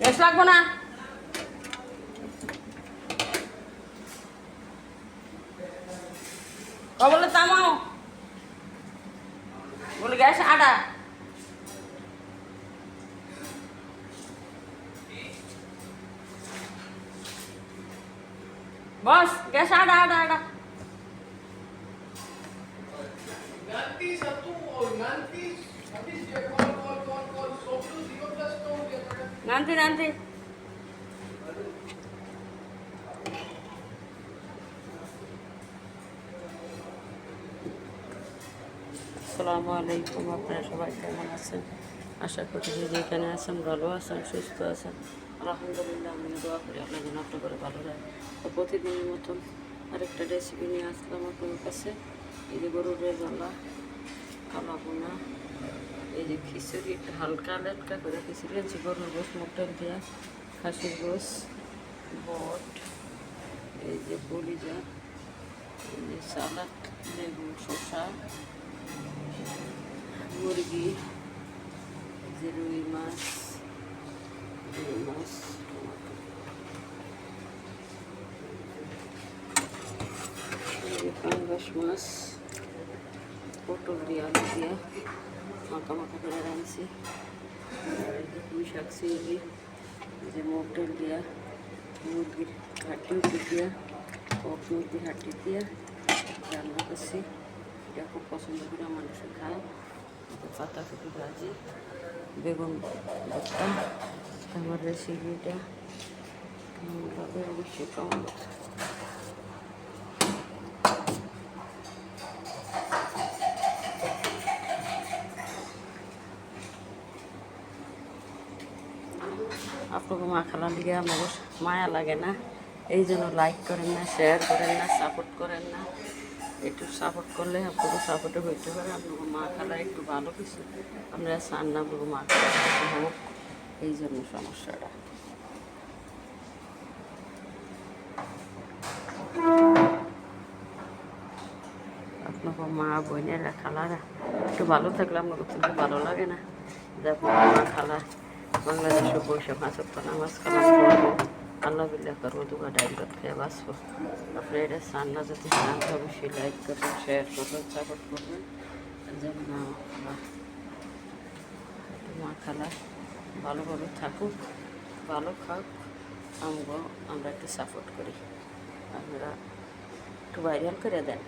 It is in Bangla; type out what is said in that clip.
গ্যাস লাগবো না। বলে থামাও, বলে গ্যাস আটা বস, গ্যাস আটা আটা আটা nanti nanti. আসসালামু আলাইকুম, আপনারা সবাই কেমন আছেন? আশা করি যে যেখানে আছেন ভালো আছেন, সুস্থ আছেন। আলহামদুলিল্লাহ, আমি দোয়া করি আল্লাহ যেন আপনার করে ভালো রাখে। তো প্রতিদিনের মতন আরেকটা রেসিপি নিয়ে আসলাম আপনার কাছে। এই যে গরুর রেজালা, কালা বোনা, এই যে খিচুড়ি, একটু হালকা হালকা করে খিচুড়ি আনছি গরুর গোস, মটর দেওয়া, খাসির গোস, বট, এই যে কলিজা, এই যে সালাদ, লেবু, শসা, মুরগি, যে রুই মাছ, টমেটো, পাঙ্গাস মাছ, পটল দিয়ে আলু দিয়ে মাখা মাখা করে রাঁধছি। পুঁই শাক, চিংড়ি, যে মটর দিয়া, মুরগির হাড্ডি দিয়া, কক মুরগির হাড্ডি দিয়া রান্না করছি। এটা খুব পছন্দ করে মানুষে খায়। পাতাকপি ভাজি, বেগুন ভর্তা। আমার রেসিপিটা কেমন লাগে অবশ্যই কমেন্ট। আপনাকে মা খালার দিকে আমাকে মায়া লাগে না, এই জন্য লাইক করেন না, শেয়ার করেন না, সাপোর্ট করেন না। একটু সাপোর্ট করলে আপনাকে সাপোর্টে হইতে পারে। আপনাকে মা খালা একটু ভালো কিছু আপনারা চান না, আপনাকে মা খালা হোক, এই জন্য সমস্যাটা। আপনাকে মা বোনেরা খালারা একটু ভালো থাকলে আপনাকে কিন্তু ভালো লাগে না যে আপনার মা খালা বাংলাদেশে বসে 5 ওয়াক্ত নামাজ কালাম পড়বো, আল্লাহ বিল্লাহ করবো, দুগা ডাইল ভাত খেয়ে বাঁচবো। আপনি এটা চান না, যদি চান অবশ্যই লাইক করবেন, শেয়ার করবেন, সাপোর্ট করবেন। যেন মা খালা ভালোভাবে থাকুক, ভালো খাক, আমরা একটু সাপোর্ট করি। আপনারা একটু ভাইরাল করে দেন।